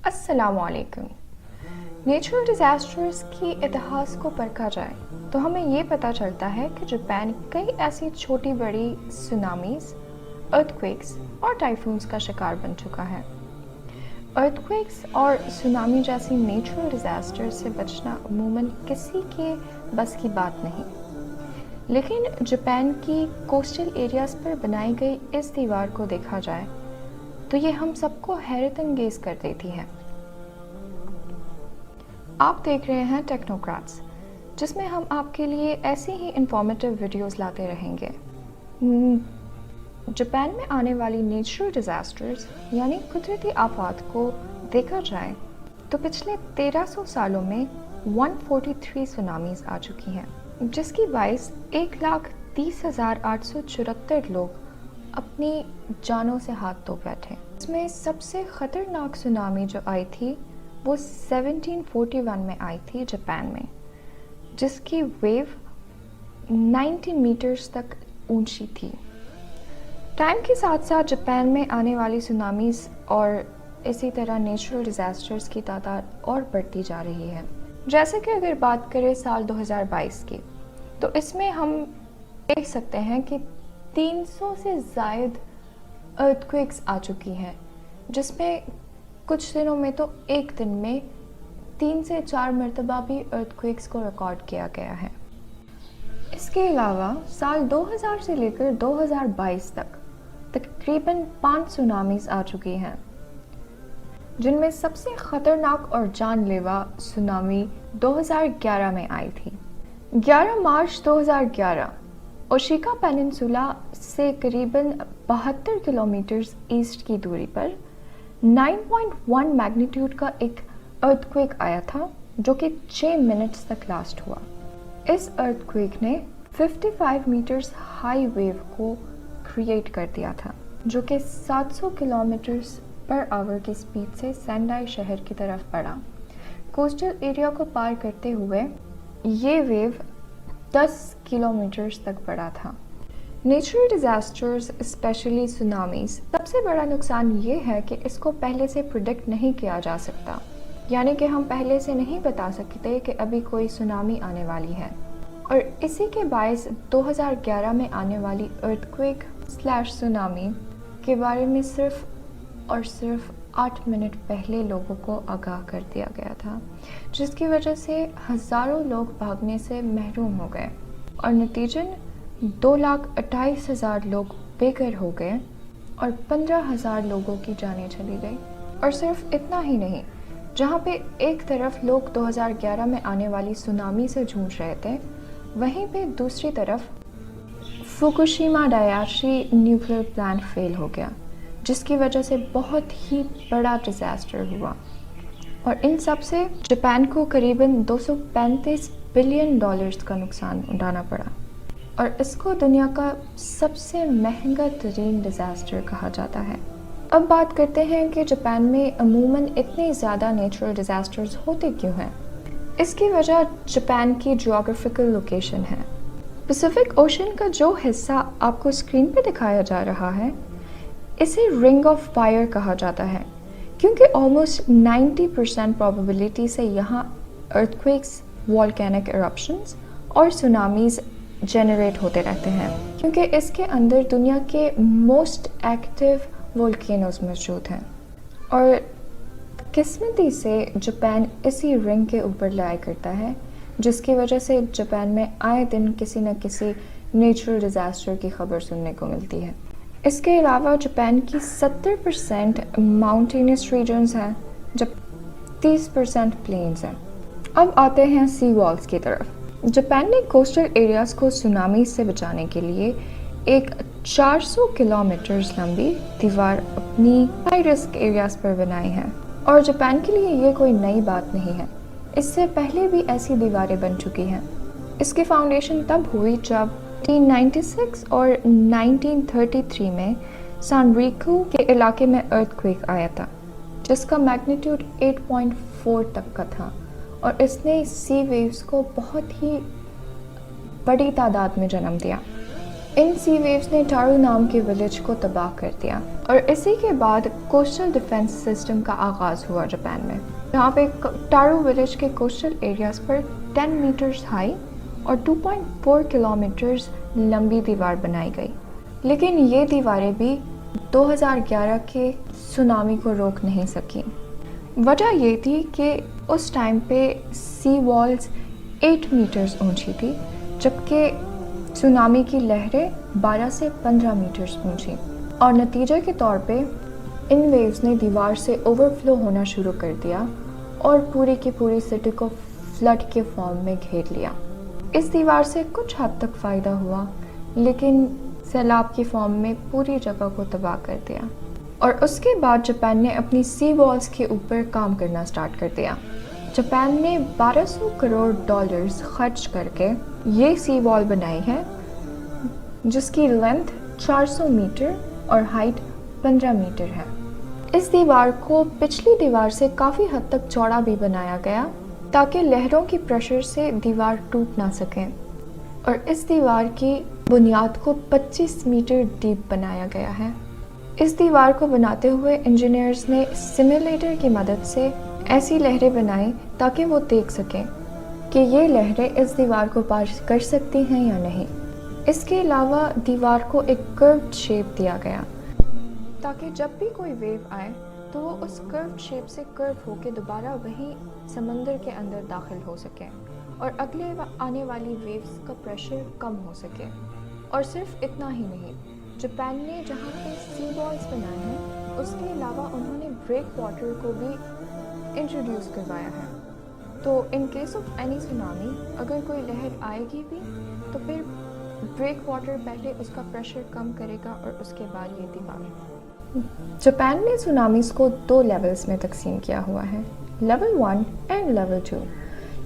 अस्सलाम वालेकुम। Natural disasters की इतिहास को परखा जाए तो हमें ये पता चलता है कि जापान कई ऐसी छोटी बड़ी सुनामीज़, अर्थक्वेक्स और टाइफून्स का शिकार बन चुका है। अर्थक्वेक्स और सुनामी जैसी नेचुरल डिज़ास्टर्स से बचना अमूमन किसी के बस की बात नहीं, लेकिन जापान की कोस्टल एरियाज़ पर बनाई गई इस दीवार को देखा जाए तो ये हम सबको हैरत अंगेज कर देती है। आप देख रहे हैं टेक्नोक्रेट्स, जिसमें हम आपके लिए ऐसी ही इंफॉर्मेटिव वीडियोस लाते रहेंगे। जापान में आने वाली नेचुरल डिज़ास्टर्स यानी कुदरती आफात को देखा जाए तो पिछले 1300 सालों में 143 सुनामीज़ आ चुकी हैं, जिसकी बाइस 1,30,874 लोग अपनी जानों से हाथ धो बैठे। इसमें सबसे ख़तरनाक सुनामी जो आई थी वो 1741 में आई थी जापान में, जिसकी वेव 90 मीटर्स तक ऊंची थी। टाइम के साथ साथ जापान में आने वाली सुनामीज़ और इसी तरह नेचुरल डिज़ास्टर्स की तादाद और बढ़ती जा रही है। जैसे कि अगर बात करें साल 2022 की, तो इसमें हम देख सकते हैं कि 300 से ज़ायद अर्थक्वेक्स आ चुकी हैं, जिसमें कुछ दिनों में तो एक दिन में 3 से 4 मरतबा भी अर्थक्वेक्स को रिकॉर्ड किया गया है। इसके अलावा साल 2000 से लेकर 2022 तक तकरीबन 5 सुनामीज़ आ चुकी हैं, जिनमें सबसे ख़तरनाक और जानलेवा सुनामी 2011 में आई थी। 11 मार्च 2011 ओशिका पेनिनसुला से करीबन 72 किलोमीटर ईस्ट की दूरी पर 9.1 मैग्नीट्यूड का एक अर्थक्वेक आया था, जो कि 6 मिनट्स तक लास्ट हुआ। इस अर्थक्वेक ने 55 मीटर्स हाई वेव को क्रिएट कर दिया था, जो कि 700 किलोमीटर पर आवर की स्पीड से सेंडाई शहर की तरफ बढ़ा। कोस्टल एरिया को पार करते हुए ये वेव 10 किलोमीटर तक बढ़ा था। नेचुरल डिज़ास्टर्स स्पेशली सुनामीज़, सबसे बड़ा नुकसान ये है कि इसको पहले से प्रिडिक्ट नहीं किया जा सकता, यानी कि हम पहले से नहीं बता सकते कि अभी कोई सुनामी आने वाली है। और इसी के बायस 2011 में आने वाली अर्थक्वेक / सुनामी के बारे में सिर्फ और सिर्फ 8 मिनट पहले लोगों को आगाह कर दिया गया था, जिसकी वजह से हज़ारों लोग भागने से महरूम हो गए और नतीजन 2,28,000 लोग बेघर हो गए और 15,000 लोगों की जानें चली गई। और सिर्फ इतना ही नहीं, जहाँ पे एक तरफ लोग 2011 में आने वाली सुनामी से जूझ रहे थे, वहीं पे दूसरी तरफ फुकुशिमा डायाशी न्यूक्लियर प्लांट फेल हो गया, जिसकी वजह से बहुत ही बड़ा डिज़ास्टर हुआ। और इन सब से जापान को करीबन $235 बिलियन का नुकसान उठाना पड़ा और इसको दुनिया का सबसे महंगा तरीन डिज़ास्टर कहा जाता है। अब बात करते हैं कि जापान में अमूमन इतने ज़्यादा नेचुरल डिज़ास्टर्स होते क्यों हैं। इसकी वजह जापान की जियोग्राफिकल लोकेशन है। पैसिफिक ओशन का जो हिस्सा आपको स्क्रीन पे दिखाया जा रहा है, इसे रिंग ऑफ फायर कहा जाता है, क्योंकि ऑलमोस्ट 90% प्रोबेबिलिटी से यहाँ अर्थक्वेक्स, वॉल्केनिक इरप्शंस और सुनामीज़ जनरेट होते रहते हैं, क्योंकि इसके अंदर दुनिया के मोस्ट एक्टिव वोल्केनोज मौजूद हैं। और किस्मती से जापान इसी रिंग के ऊपर लाया करता है, जिसकी वजह से जापान में आए दिन किसी न किसी नेचुरल डिज़ास्टर की खबर सुनने को मिलती है। इसके अलावा जापान की 70% माउंटेनियस रीजन्स हैं, जब 30% प्लेन्स हैं। अब आते हैं सी वॉल्स की तरफ। जापान ने कोस्टल एरियाज़ को सुनामी से बचाने के लिए एक 400 किलोमीटर लंबी दीवार अपनी हाई रिस्क एरियाज़ पर बनाई है, और जापान के लिए ये कोई नई बात नहीं है। इससे पहले भी ऐसी दीवारें बन चुकी हैं। इसकी फाउंडेशन तब हुई जब 1996 और 1933 में सानरिकु के इलाके में अर्थक्वेक आया था, जिसका मैग्नीट्यूड 8.4 तक का था, और इसने सी वेव्स को बहुत ही बड़ी तादाद में जन्म दिया। इन सी वेव्स ने टारू नाम के विलेज को तबाह कर दिया और इसी के बाद कोस्टल डिफेंस सिस्टम का आगाज़ हुआ जापान में, जहाँ पे टारो विलेज के कोस्टल एरियाज़ पर 10 मीटर्स हाई और 2.4 किलोमीटर्स लंबी दीवार बनाई गई। लेकिन ये दीवारें भी 2011 के सुनामी को रोक नहीं सकी। वजह ये थी कि उस टाइम पे सी वॉल्स 8 मीटर्स ऊंची थी, जबकि सुनामी की लहरें 12 से 15 मीटर्स ऊंची, और नतीजे के तौर पे इन वेव्स ने दीवार से ओवरफ्लो होना शुरू कर दिया और पूरी की पूरी सिटी को फ्लड के फॉर्म में घेर लिया। इस दीवार से कुछ हद तक फ़ायदा हुआ, लेकिन सैलाब की फॉर्म में पूरी जगह को तबाह कर दिया। और उसके बाद जापान ने अपनी सी वॉल्स के ऊपर काम करना स्टार्ट कर दिया। जापान ने 1200 करोड़ डॉलर्स खर्च करके ये सी वॉल बनाई है, जिसकी लेंथ 400 मीटर और हाइट 15 मीटर है। इस दीवार को पिछली दीवार से काफ़ी हद तक चौड़ा भी बनाया गया, ताकि लहरों की प्रेशर से दीवार टूट ना सके। और इस दीवार की बुनियाद को 25 मीटर डीप बनाया गया है। इस दीवार को बनाते हुए इंजीनियर्स ने सिमुलेटर की मदद से ऐसी लहरें बनाई ताकि वो देख सकें कि ये लहरें इस दीवार को पार कर सकती हैं या नहीं। इसके अलावा दीवार को एक कर्व्ड शेप दिया गया, ताकि जब भी कोई वेव आए तो वो उस कर्व्ड शेप से कर्व होकर दोबारा वही समंदर के अंदर दाखिल हो सके और अगले आने वाली वेव्स का प्रेशर कम हो सके। और सिर्फ इतना ही नहीं, जापान ने जहाँ पे सी वॉल्स बनाए हैं, उसके अलावा उन्होंने ब्रेक वाटर को भी इंट्रोड्यूस करवाया है। तो in case of any tsunami, अगर कोई लहर आएगी भी तो फिर ब्रेक वाटर पहले उसका प्रेशर कम करेगा और उसके बाद ये दीवार। जापान ने सुनामीज़ को 2 लेवल्स में तकसीम किया हुआ है, लेवल 1 एंड लेवल 2।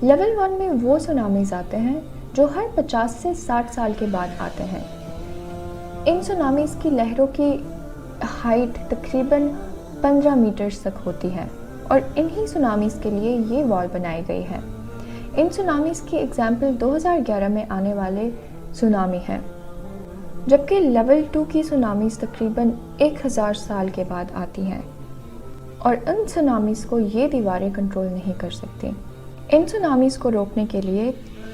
लेवल 1 में वो सुनामीज़ आते हैं जो हर 50 से 60 साल के बाद आते हैं। इन सुनामीज़ की लहरों की हाइट तकरीबन 15 मीटर्स तक होती है, और इन्हीं सुनामीज़ के लिए ये वॉल बनाई गई है। इन सुनामीज़ की एग्जाम्पल 2011 में आने वाले सुनामी है, जबकि लेवल 2 की सुनामीज़ तकरीबन 1000 साल के बाद आती हैं, और इन सुनामीज़ को ये दीवारें कंट्रोल नहीं कर सकती। इन सुनामीज़ को रोकने के लिए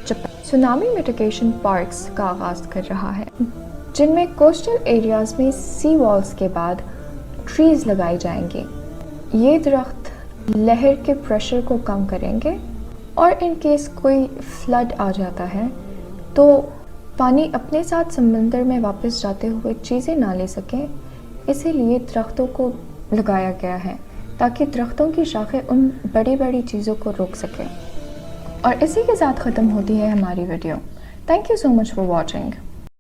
जापान सुनामी मिटिगेशन पार्क्स का आगाज़ कर रहा है, जिनमें कोस्टल एरियाज़ में सी वॉल्स के बाद ट्रीज़ लगाई जाएंगी। ये दरख्त लहर के प्रेशर को कम करेंगे, और इन केस कोई फ्लड आ जाता है तो पानी अपने साथ समंदर में वापस जाते हुए चीज़ें ना ले सकें। इसीलिए दरख्तों को लगाया गया है, ताकि दरख्तों की शाखें उन बड़ी बड़ी चीज़ों को रोक सकें। और इसी के साथ ख़त्म होती है हमारी video. Thank you so much for watching.